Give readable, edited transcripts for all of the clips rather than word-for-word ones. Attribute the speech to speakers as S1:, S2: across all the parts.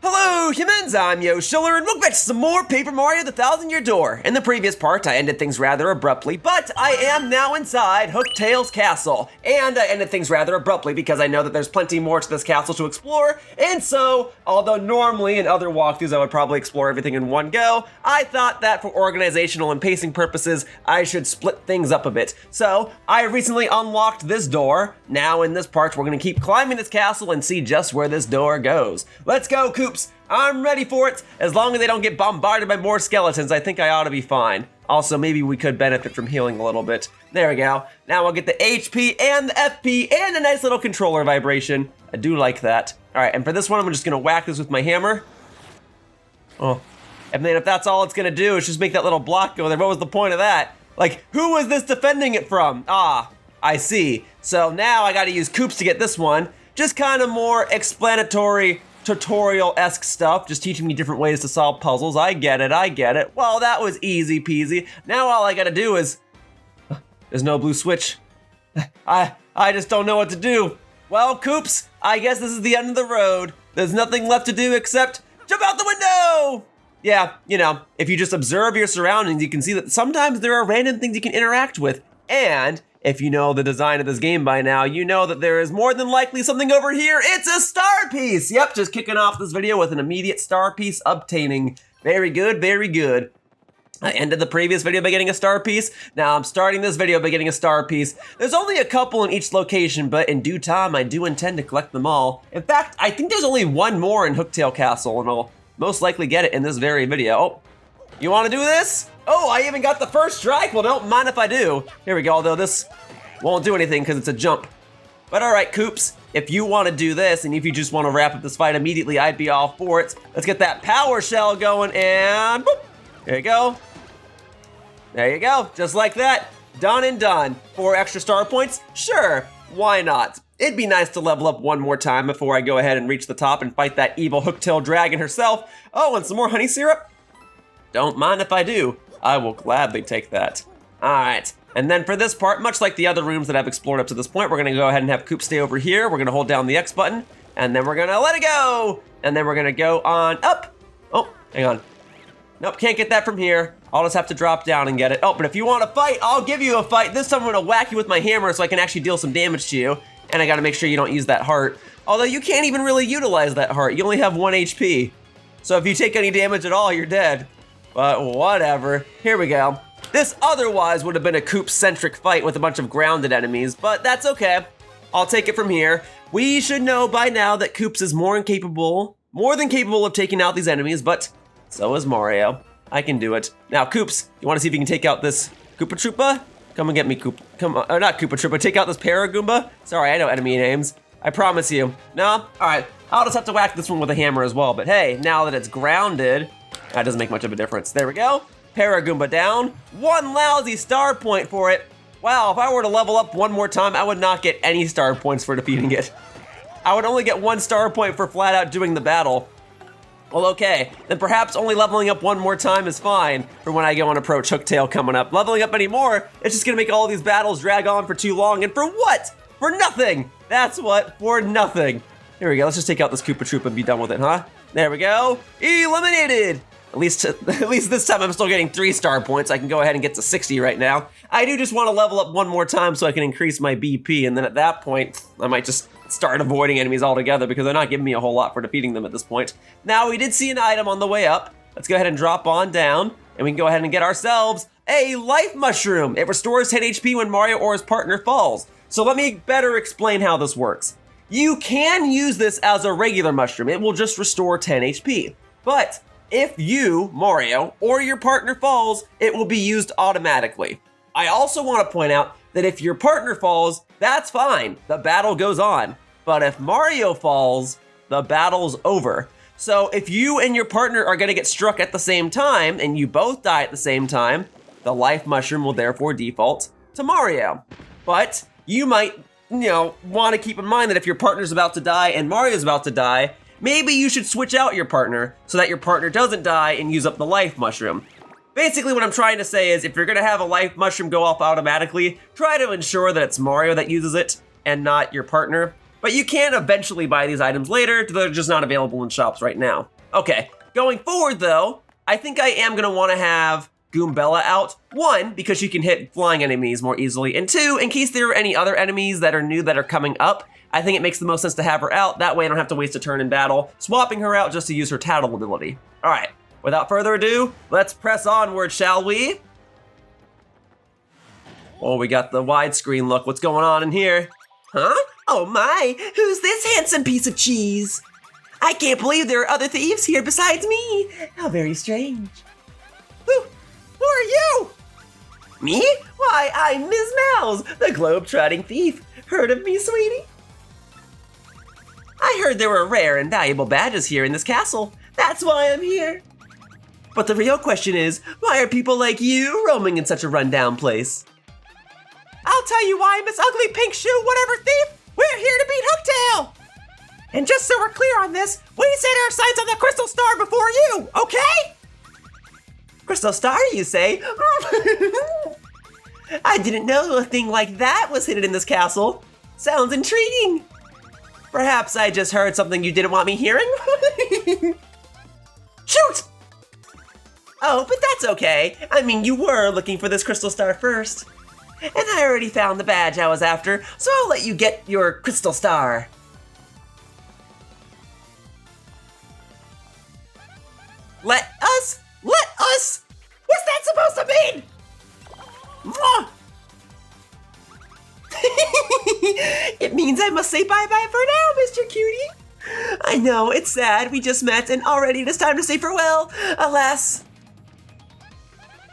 S1: Hello humans, I'm Yoshiller, and welcome back to some more Paper Mario the Thousand Year Door. In the previous part, I ended things rather abruptly, but I am now inside Hooktail's Castle. And I ended things rather abruptly because I know that there's plenty more to this castle to explore, and so, although normally in other walkthroughs I would probably explore everything in one go, I thought that for organizational and pacing purposes, I should split things up a bit. So, I recently unlocked this door. Now in this part, we're gonna keep climbing this castle and see just where this door goes. Let's go, Coops! I'm ready for it. As long as they don't get bombarded by more skeletons, I think I ought to be fine. Also, maybe we could benefit from healing a little bit. There we go. Now I'll get the HP and the FP and a nice little controller vibration. I do like that. All right, and for this one, I'm just gonna whack this with my hammer. Oh, and then if that's all it's gonna do is just make that little block go there, what was the point of that? Like, who was this defending it from? Ah, I see. So now I gotta use Koops to get this one. Just kind of more explanatory, tutorial-esque stuff, just teaching me different ways to solve puzzles. I get it. Well, that was easy peasy. Now all I gotta do is... There's no blue switch. I just don't know what to do. Well, Koops, I guess this is the end of the road. There's nothing left to do except jump out the window! Yeah, you know, if you just observe your surroundings, you can see that sometimes there are random things you can interact with. And if you know the design of this game by now, you know that there is more than likely something over here. It's a star piece! Yep, just kicking off this video with an immediate star piece obtaining. Very good, very good. I ended the previous video by getting a star piece. Now I'm starting this video by getting a star piece. There's only a couple in each location, but in due time, I do intend to collect them all. In fact, I think there's only one more in Hooktail Castle, and I'll most likely get it in this very video. Oh, you wanna do this? Oh, I even got the first strike. Well, don't mind if I do. Here we go, although this won't do anything because it's a jump. But all right, Koops, if you want to do this and if you just want to wrap up this fight immediately, I'd be all for it. Let's get that power shell going and boop. There you go. There you go, just like that. Done and done. 4 extra star points? Sure, why not? It'd be nice to level up one more time before I go ahead and reach the top and fight that evil Hooktail dragon herself. Oh, and some more honey syrup? Don't mind if I do. I will gladly take that. All right, and then for this part, much like the other rooms that I've explored up to this point, we're gonna go ahead and have Coop stay over here. We're gonna hold down the X button, and then we're gonna let it go. And then we're gonna go on up. Oh, hang on. Nope, can't get that from here. I'll just have to drop down and get it. Oh, but if you want to fight, I'll give you a fight. This time I'm gonna whack you with my hammer so I can actually deal some damage to you. And I gotta make sure you don't use that heart. Although you can't even really utilize that heart. You only have 1 HP. So if you take any damage at all, you're dead. But whatever, here we go. This otherwise would have been a Coop-centric fight with a bunch of grounded enemies, but that's okay. I'll take it from here. We should know by now that Koops is more than capable of taking out these enemies, but so is Mario. I can do it. Now, Koops, you wanna see if you can take out this Koopa Troopa? Come and get me, Koop. Come on, or not Koopa Troopa, take out this Paragoomba. Sorry, I know enemy names. I promise you. No? All right, I'll just have to whack this one with a hammer as well, but hey, now that it's grounded, that doesn't make much of a difference. There we go. Paragoomba down. 1 lousy star point for it. Wow, if I were to level up one more time, I would not get any star points for defeating it. I would only get 1 star point for flat out doing the battle. Well, okay, then perhaps only leveling up one more time is fine for when I go and approach Hooktail coming up. Leveling up any more, it's just gonna make all these battles drag on for too long, and for what? For nothing! That's what, for nothing. Here we go, let's just take out this Koopa Troopa and be done with it, huh? There we go, eliminated! At least this time I'm still getting 3 star points. I can go ahead and get to 60 right now. I do just want to level up one more time so I can increase my BP, and then at that point, I might just start avoiding enemies altogether because they're not giving me a whole lot for defeating them at this point. Now, we did see an item on the way up. Let's go ahead and drop on down, and we can go ahead and get ourselves a life mushroom. It restores 10 HP when Mario or his partner falls. So let me better explain how this works. You can use this as a regular mushroom. It will just restore 10 HP. But if you, Mario, or your partner falls, it will be used automatically. I also want to point out that if your partner falls, that's fine. The battle goes on. But if Mario falls, the battle's over. So if you and your partner are going to get struck at the same time, and you both die at the same time, the life mushroom will therefore default to Mario. But you might, want to keep in mind that if your partner's about to die and Mario's about to die, maybe you should switch out your partner so that your partner doesn't die and use up the life mushroom. Basically what I'm trying to say is if you're gonna have a life mushroom go off automatically, try to ensure that it's Mario that uses it and not your partner. But you can eventually buy these items later, they're just not available in shops right now. Okay, going forward though, I think I am gonna wanna have Goombella out. One, because she can hit flying enemies more easily, and two, in case there are any other enemies that are new that are coming up, I think it makes the most sense to have her out. That way I don't have to waste a turn in battle, swapping her out just to use her tattle ability. All right, without further ado, let's press onward, shall we? Oh, we got the widescreen look. What's going on in here? Huh? Oh my, who's this handsome piece of cheese? I can't believe there are other thieves here besides me. How very strange. Who are you? Me? Why, I'm Ms. Mowz, the globe-trotting thief. Heard of me, sweetie? I heard there were rare and valuable badges here in this castle. That's why I'm here. But the real question is, why are people like you roaming in such a rundown place? I'll tell you why, Miss Ugly Pink Shoe, whatever thief. We're here to beat Hooktail. And just so we're clear on this, we set our sights on the Crystal Star before you, okay? Crystal Star, you say? I didn't know a thing like that was hidden in this castle. Sounds intriguing. Perhaps I just heard something you didn't want me hearing? Shoot! Oh, but that's okay. I mean, you were looking for this Crystal Star first. And I already found the badge I was after, so I'll let you get your Crystal Star. Let us? What's that supposed to mean? It means I must say bye-bye for now, Mr. Cutie. I know, it's sad, we just met and already it is time to say farewell, alas.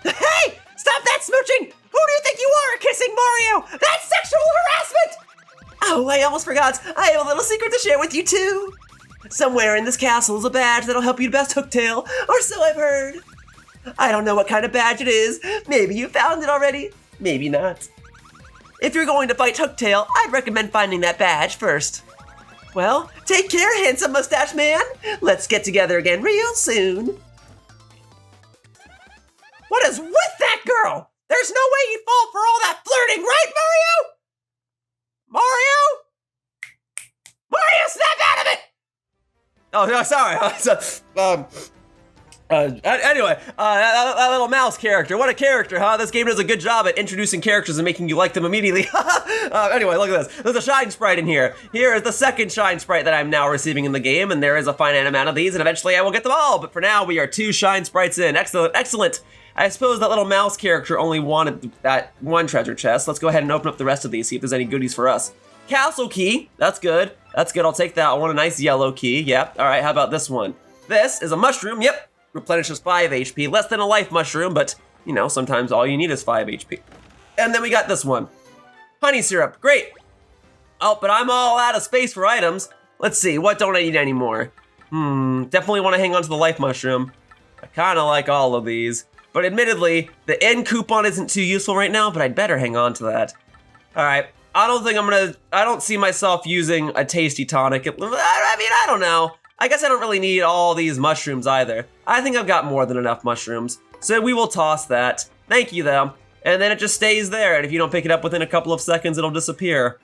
S1: Hey, stop that smooching! Who do you think you are, kissing Mario? That's sexual harassment! Oh, I almost forgot, I have a little secret to share with you too. Somewhere in this castle is a badge that'll help you best Hooktail, or so I've heard. I don't know what kind of badge it is. Maybe you found it already, maybe not. If you're going to fight Hooktail, I'd recommend finding that badge first. Well, take care, handsome mustache man. Let's get together again real soon. What is with that girl? There's no way you'd fall for all that flirting, right, Mario? Mario, snap out of it! Oh, no, sorry. Anyway, that little mouse character. What a character, huh? This game does a good job at introducing characters and making you like them immediately. Anyway, look at this. There's a shine sprite in here. Here is the second shine sprite that I'm now receiving in the game, and there is a finite amount of these, and eventually I will get them all. But for now, we are 2 shine sprites in. Excellent, excellent. I suppose that little mouse character only wanted that one treasure chest. Let's go ahead and open up the rest of these, see if there's any goodies for us. Castle key. That's good. That's good. I'll take that one. A nice yellow key. Yep. All right. How about this one? This is a mushroom. Yep. Replenishes 5 HP. Less than a life mushroom, but, you know, sometimes all you need is 5 HP. And then we got this one. Honey syrup. Great. Oh, but I'm all out of space for items. Let's see. What don't I need anymore? Definitely want to hang on to the life mushroom. I kind of like all of these. But admittedly, the end coupon isn't too useful right now, but I'd better hang on to that. All right. I don't see myself using a tasty tonic. I mean, I don't know. I guess I don't really need all these mushrooms either. I think I've got more than enough mushrooms. So we will toss that. Thank you though. And then it just stays there. And if you don't pick it up within a couple of seconds, it'll disappear.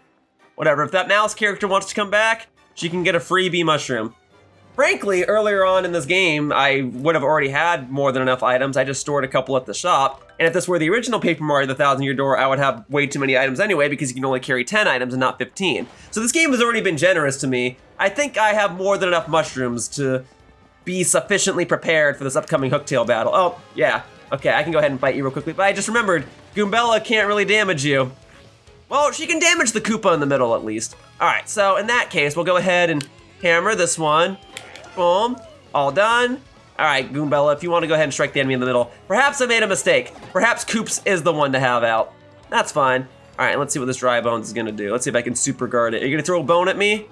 S1: Whatever, if that mouse character wants to come back, she can get a freebie mushroom. Frankly, earlier on in this game, I would have already had more than enough items. I just stored a couple at the shop. And if this were the original Paper Mario the Thousand Year Door, I would have way too many items anyway because you can only carry 10 items and not 15. So this game has already been generous to me. I think I have more than enough mushrooms to be sufficiently prepared for this upcoming Hooktail battle. Oh, yeah. Okay, I can go ahead and fight you real quickly, but I just remembered, Goombella can't really damage you. Well, she can damage the Koopa in the middle at least. All right, so in that case, we'll go ahead and hammer this one. Boom, all done. All right, Goombella, if you want to go ahead and strike the enemy in the middle. Perhaps I made a mistake. Perhaps Koops is the one to have out. That's fine. All right, let's see what this dry bones is gonna do. Let's see if I can super guard it. Are you gonna throw a bone at me?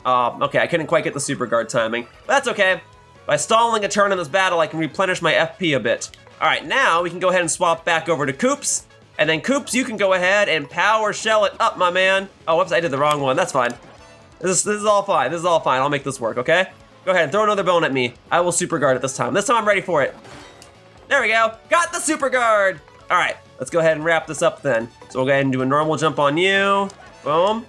S1: Okay, I couldn't quite get the super guard timing. But that's okay. By stalling a turn in this battle, I can replenish my FP a bit. All right, now we can go ahead and swap back over to Koops. And then Koops, you can go ahead and power shell it up, my man. Oh, whoops, I did the wrong one. That's fine. This is all fine. This is all fine. I'll make this work, okay? Go ahead and throw another bone at me. I will super guard it this time. This time I'm ready for it. There we go. Got the super guard. All right, let's go ahead and wrap this up then. So we'll go ahead and do a normal jump on you. Boom.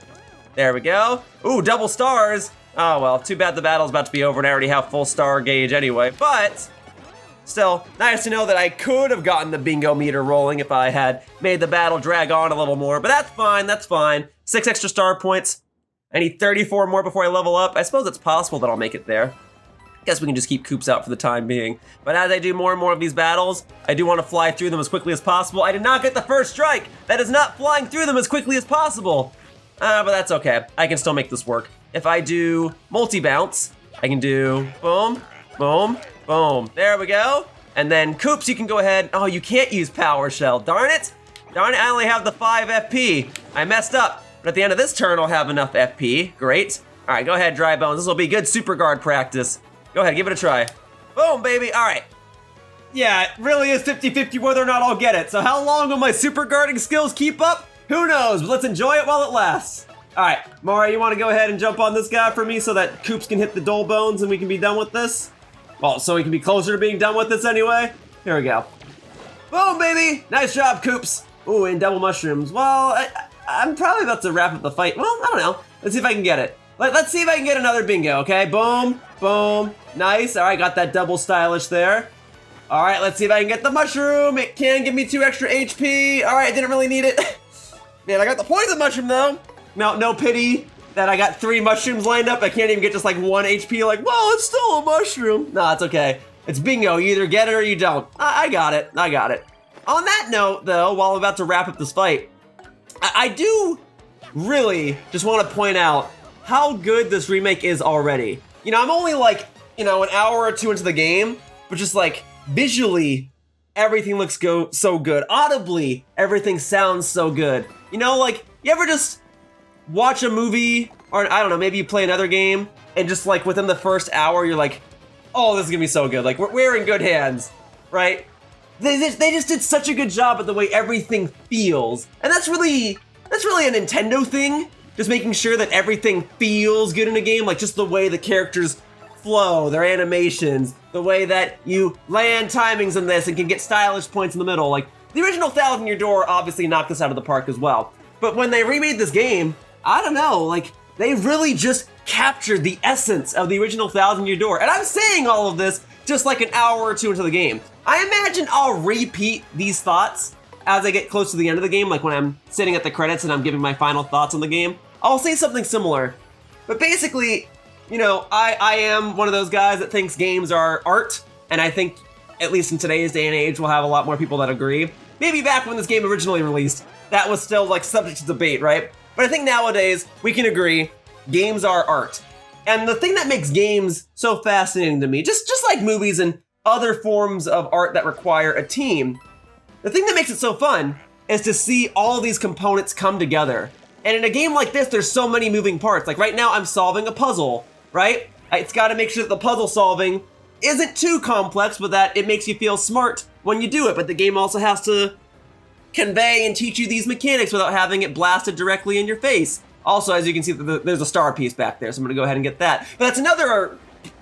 S1: There we go. Ooh, double stars. Oh well, too bad the battle's about to be over and I already have full star gauge anyway, but still, nice to know that I could have gotten the bingo meter rolling if I had made the battle drag on a little more, but that's fine, that's fine. 6 extra star points. I need 34 more before I level up. I suppose it's possible that I'll make it there. Guess we can just keep Koops out for the time being. But as I do more and more of these battles, I do want to fly through them as quickly as possible. I did not get the first strike. That is not flying through them as quickly as possible. But that's okay. I can still make this work. If I do multi-bounce, I can do boom, boom, boom. There we go. And then Koops, you can go ahead. Oh, you can't use Power Shell. Darn it. Darn it, I only have the 5 FP. I messed up. But at the end of this turn, I'll have enough FP. Great. All right, go ahead, Dry Bones. This will be good super guard practice. Go ahead, give it a try. Boom, baby, all right. Yeah, it really is 50-50 whether or not I'll get it. So how long will my super guarding skills keep up? Who knows, but let's enjoy it while it lasts. All right, Mario, you wanna go ahead and jump on this guy for me so that Koops can hit the Dull Bones and we can be done with this? Well, so we can be closer to being done with this anyway? Here we go. Boom, baby, nice job, Koops. Ooh, and double mushrooms. Well, I'm probably about to wrap up the fight. Well, I don't know. Let's see if I can get it. Let's see if I can get another bingo, okay? Boom, boom, nice. All right, got that double stylish there. All right, let's see if I can get the mushroom. It can give me 2 extra HP. All right, I didn't really need it. Man, I got the poison mushroom though. No pity that I got 3 mushrooms lined up. I can't even get just like 1 HP. Like, well, it's still a mushroom. No, it's okay. It's bingo. You either get it or you don't. I got it. I got it. On that note, though, while I'm about to wrap up this fight, I do really just want to point out how good this remake is already. You know, I'm only like, an hour or 2 into the game, but just like visually, everything looks so good. Audibly, everything sounds so good. You know, like, you ever just watch a movie, or I don't know, maybe you play another game, and just like within the first hour, you're like, oh, this is gonna be so good. Like, we're in good hands, right? They just did such a good job at the way everything feels. And that's really a Nintendo thing. Just making sure that everything feels good in a game, like just the way the characters flow, their animations, the way that you land timings in this and can get stylish points in the middle. Like, the original Thousand Year Door obviously knocked this out of the park as well. But when they remade this game, I don't know, like, they really just captured the essence of the original Thousand Year Door. And I'm saying all of this just like an hour or 2 into the game. I imagine I'll repeat these thoughts as I get close to the end of the game, like when I'm sitting at the credits and I'm giving my final thoughts on the game. I'll say something similar. But basically, I am one of those guys that thinks games are art, and I think, at least in today's day and age, we'll have a lot more people that agree. Maybe back when this game originally released, that was still like subject to debate, right? But I think nowadays, we can agree, games are art. And the thing that makes games so fascinating to me, just like movies and other forms of art that require a team, the thing that makes it so fun is to see all these components come together. And in a game like this, there's so many moving parts. Like right now, I'm solving a puzzle, right? It's got to make sure that the puzzle solving isn't too complex, but that it makes you feel smart when you do it. But the game also has to convey and teach you these mechanics without having it blasted directly in your face. Also, as you can see, there's a star piece back there, so I'm gonna go ahead and get that. But that's another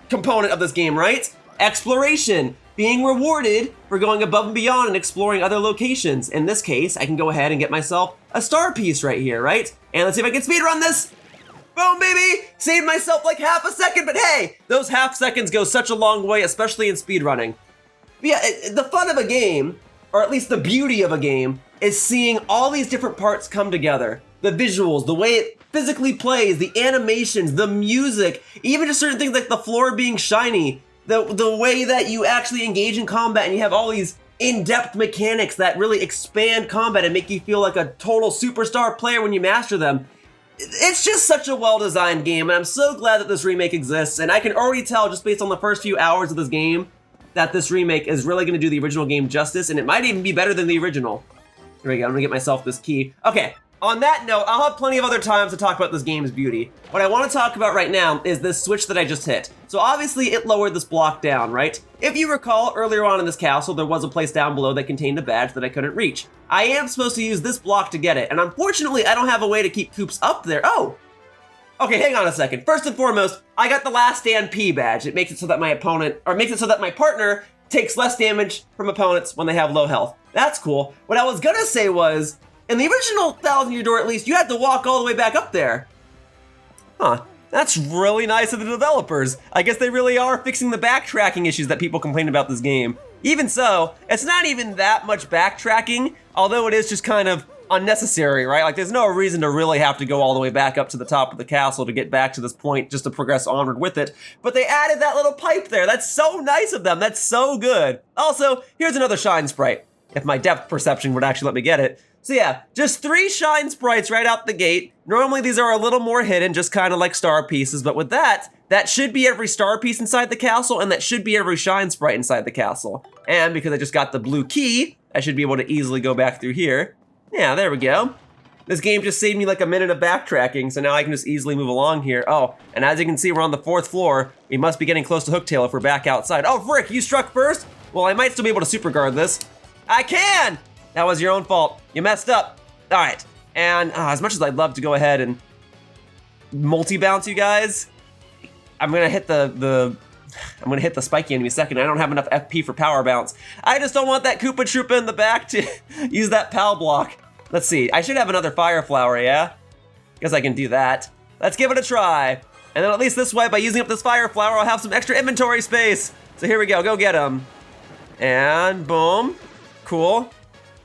S1: component of this game, right? Exploration. Being rewarded for going above and beyond and exploring other locations. In this case, I can go ahead and get myself a star piece right here, right? And let's see if I can speedrun this. Boom, baby! Saved myself like half a second, but hey, those half seconds go such a long way, especially in speedrunning. But yeah, the fun of a game, or at least the beauty of a game, is seeing all these different parts come together. The visuals, the way it physically plays, the animations, the music, even just certain things like the floor being shiny, the way that you actually engage in combat and you have all these in-depth mechanics that really expand combat and make you feel like a total superstar player when you master them. It's just such a well-designed game, and I'm so glad that this remake exists, and I can already tell just based on the first few hours of this game that this remake is really going to do the original game justice, and it might even be better than the original. Here we go, I'm gonna get myself this key. Okay, on that note, I'll have plenty of other times to talk about this game's beauty. What I want to talk about right now is this switch that I just hit. So obviously it lowered this block down, right? If you recall, earlier on in this castle, there was a place down below that contained a badge that I couldn't reach. I am supposed to use this block to get it, and unfortunately I don't have a way to keep Koops up there. Oh! Okay, hang on a second. First and foremost, I got the Last Stand P badge. It makes it so that my partner takes less damage from opponents when they have low health. That's cool. What I was gonna say was, in the original Thousand Year Door at least, you had to walk all the way back up there. Huh. That's really nice of the developers. I guess they really are fixing the backtracking issues that people complain about this game. Even so, it's not even that much backtracking, although it is just kind of unnecessary, right? Like, there's no reason to really have to go all the way back up to the top of the castle to get back to this point just to progress onward with it. But they added that little pipe there. That's so nice of them. That's so good. Also, here's another shine sprite, if my depth perception would actually let me get it. So yeah, just 3 shine sprites right out the gate. Normally these are a little more hidden, just kind of like star pieces, but with that should be every star piece inside the castle, and that should be every shine sprite inside the castle. And because I just got the blue key, I should be able to easily go back through here. Yeah, there we go. This game just saved me like a minute of backtracking, so now I can just easily move along here. Oh, and as you can see, we're on the 4th floor. We must be getting close to Hooktail if we're back outside. Oh, frick, you struck first? Well, I might still be able to super guard this. I can! That was your own fault. You messed up. All right, and as much as I'd love to go ahead and multi-bounce you guys, I'm gonna hit the spiky enemy second. I don't have enough FP for power bounce. I just don't want that Koopa Troopa in the back to use that PAL block. Let's see, I should have another fire flower, yeah? Guess I can do that. Let's give it a try. And then at least this way, by using up this fire flower, I'll have some extra inventory space. So here we go get him. And boom, cool.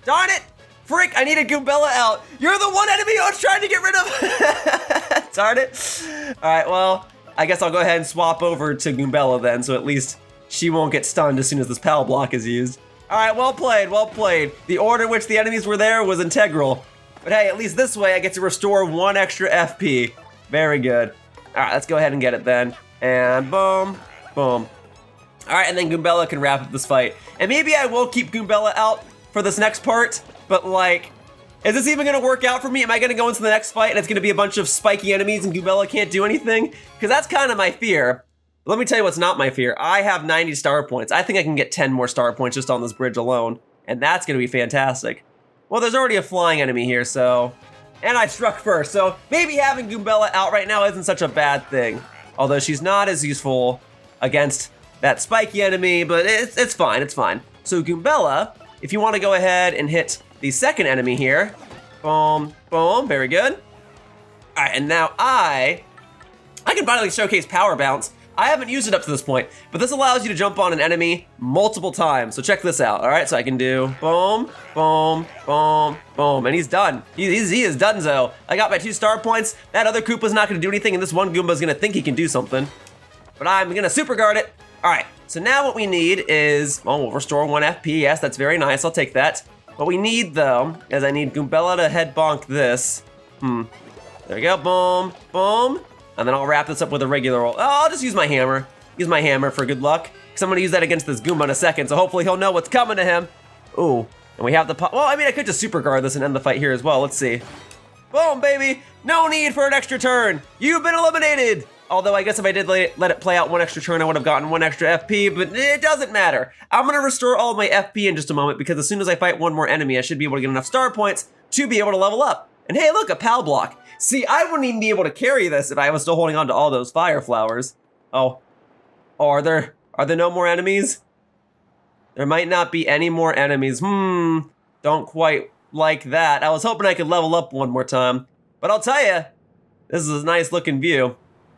S1: Darn it! Frick, I needed Goombella out. You're the one enemy I was trying to get rid of. Darn it. All right, well, I guess I'll go ahead and swap over to Goombella then, so at least she won't get stunned as soon as this PAL block is used. All right, well played, well played. The order in which the enemies were there was integral. But hey, at least this way I get to restore 1 extra FP. Very good. All right, let's go ahead and get it then. And boom, boom. All right, and then Goombella can wrap up this fight. And maybe I will keep Goombella out for this next part, but like, is this even gonna work out for me? Am I gonna go into the next fight and it's gonna be a bunch of spiky enemies and Goombella can't do anything? Because that's kind of my fear. Let me tell you what's not my fear. I have 90 star points. I think I can get 10 more star points just on this bridge alone, and that's gonna be fantastic. Well, there's already a flying enemy here, so, and I struck first, so maybe having Goombella out right now isn't such a bad thing. Although she's not as useful against that spiky enemy, but it's fine, it's fine. So Goombella, if you want to go ahead and hit the second enemy here, boom, boom, very good. All right, and now I can finally showcase Power Bounce. I haven't used it up to this point, but this allows you to jump on an enemy multiple times. So check this out, all right? So I can do boom, boom, boom, boom, and he's done. He is donezo. I got my 2 star points. That other Koopa's not gonna do anything, and this one Goomba's gonna think he can do something. But I'm gonna super guard it. All right, so now what we need is, oh, we'll restore 1 FP. Yes, that's very nice, I'll take that. What we need though, is I need Goombella to head bonk this. There we go, boom, boom. And then I'll wrap this up with a regular roll. Oh, I'll just use my hammer. Use my hammer for good luck. Because I'm gonna use that against this Goomba in a second, so hopefully he'll know what's coming to him. Ooh, and we have the well, I mean, I could just super guard this and end the fight here as well. Let's see. Boom, baby. No need for an extra turn. You've been eliminated. Although I guess if I did let it play out 1 extra turn, I would have gotten 1 extra FP, but it doesn't matter. I'm gonna restore all of my FP in just a moment because as soon as I fight 1 more enemy, I should be able to get enough star points to be able to level up. And hey, look, a PAL block. See, I wouldn't even be able to carry this if I was still holding on to all those fire flowers. Oh, are there no more enemies? There might not be any more enemies. Don't quite like that. I was hoping I could level up 1 more time, but I'll tell you, this is a nice looking view.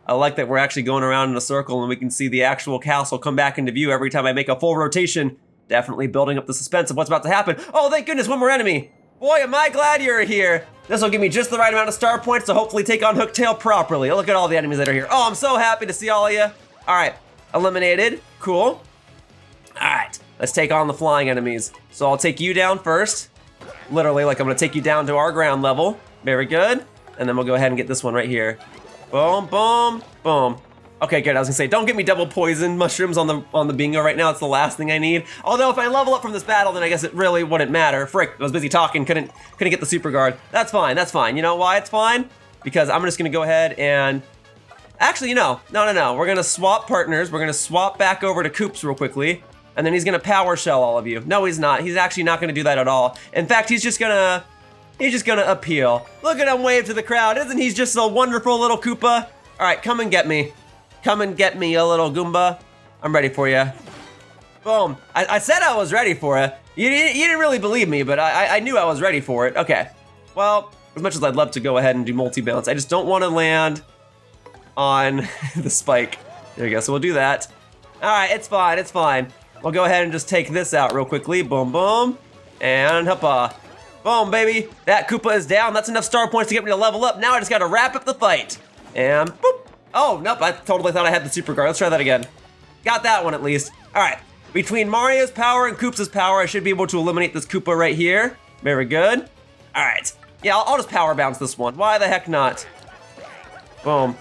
S1: I like that we're actually going around in a circle and we can see the actual castle come back into view every time I make a full rotation. Definitely building up the suspense of what's about to happen. Oh, thank goodness, 1 more enemy. Boy, am I glad you're here. This will give me just the right amount of star points to hopefully take on Hooktail properly. Look at all the enemies that are here. Oh, I'm so happy to see all of you. All right, eliminated, cool. All right, let's take on the flying enemies. So I'll take you down first. Literally, like I'm gonna take you down to our ground level. Very good. And then we'll go ahead and get this one right here. Boom, boom, boom. Okay, good. I was gonna say, don't get me double poison mushrooms on the bingo right now. It's the last thing I need. Although if I level up from this battle, then I guess it really wouldn't matter. Frick, I was busy talking, couldn't get the super guard. That's fine, that's fine. You know why it's fine? Because I'm just gonna go ahead and, actually, no. We're gonna swap partners. We're gonna swap back over to Koops real quickly. And then he's gonna power shell all of you. No, he's not. He's actually not gonna do that at all. In fact, he's just gonna appeal. Look at him wave to the crowd. Isn't he just a wonderful little Koopa? All right, come and get me. Come and get me, you little Goomba. I'm ready for you. Boom. I said I was ready for it. You didn't really believe me, but I knew I was ready for it. Okay. Well, as much as I'd love to go ahead and do multi-bounce, I just don't want to land on the spike. There you go, so we'll do that. All right, it's fine, it's fine. We'll go ahead and just take this out real quickly. Boom, boom, and hoppa. Boom, baby. That Koopa is down. That's enough star points to get me to level up. Now I just gotta wrap up the fight. And boop. Oh, nope, I totally thought I had the super guard. Let's try that again. Got that one at least. All right, between Mario's power and Koopa's power, I should be able to eliminate this Koopa right here. Very good. All right, yeah, I'll just power bounce this one. Why the heck not? Boom.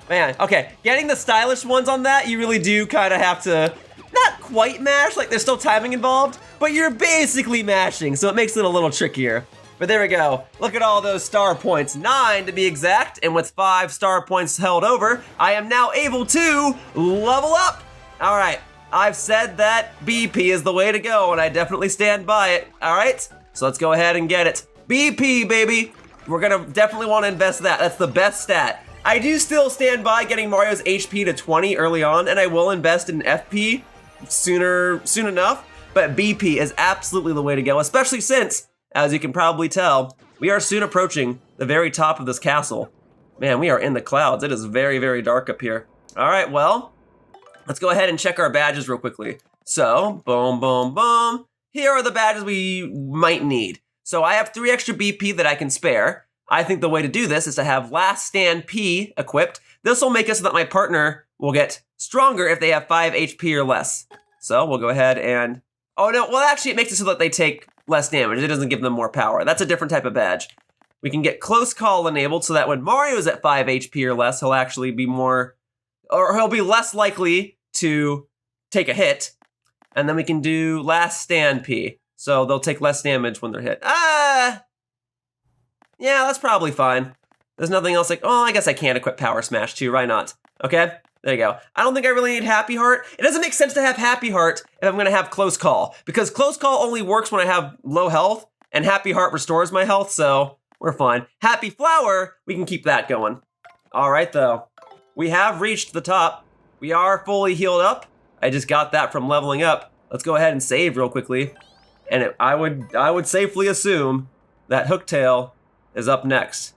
S1: Man, okay, getting the stylish ones on that, you really do kind of have to, not quite mash, like there's still timing involved, but you're basically mashing, so it makes it a little trickier. But there we go. Look at all those star points, 9 to be exact, and with 5 star points held over, I am now able to level up. All right, I've said that BP is the way to go, and I definitely stand by it. All right, so let's go ahead and get it. BP, baby. We're gonna definitely want to invest that. That's the best stat. I do still stand by getting Mario's HP to 20 early on, and I will invest in FP soon enough, but BP is absolutely the way to go, especially since, as you can probably tell, we are soon approaching the very top of this castle. Man, we are in the clouds. It is very, very dark up here. All right, well, let's go ahead and check our badges real quickly. So, boom, boom, boom. Here are the badges we might need. So I have 3 extra BP that I can spare. I think the way to do this is to have Last Stand P equipped. This will make it so that my partner will get stronger if they have 5 HP or less. So we'll go ahead and, oh no, well actually it makes it so that they take less damage. It doesn't give them more power. That's a different type of badge. We can get Close Call enabled so that when Mario's at 5 HP or less, he'll actually be more, or he'll be less likely to take a hit. And then we can do Last Stand P. So they'll take less damage when they're hit. Yeah, that's probably fine. There's nothing else like, oh, I guess I can equip Power Smash too, why not? Okay, there you go. I don't think I really need Happy Heart. It doesn't make sense to have Happy Heart if I'm gonna have Close Call, because Close Call only works when I have low health, and Happy Heart restores my health, so we're fine. Happy Flower, we can keep that going. All right, though. We have reached the top. We are fully healed up. I just got that from leveling up. Let's go ahead and save real quickly. And I would safely assume that Hooktail is up next.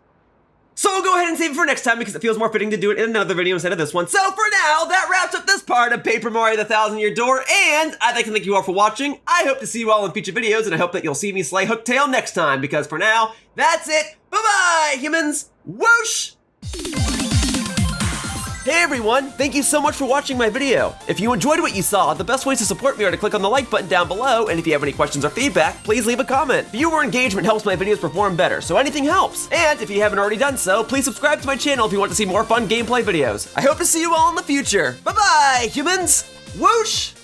S1: So we'll go ahead and save it for next time because it feels more fitting to do it in another video instead of this one. So for now, that wraps up this part of Paper Mario the Thousand-Year Door, and I'd like to thank you all for watching. I hope to see you all in future videos, and I hope that you'll see me slay Hooktail next time, because for now, that's it. Bye-bye, humans. Whoosh! Hey everyone, thank you so much for watching my video. If you enjoyed what you saw, the best ways to support me are to click on the like button down below, and if you have any questions or feedback, please leave a comment. Viewer engagement helps my videos perform better, so anything helps. And if you haven't already done so, please subscribe to my channel if you want to see more fun gameplay videos. I hope to see you all in the future. Bye-bye, humans! Whoosh!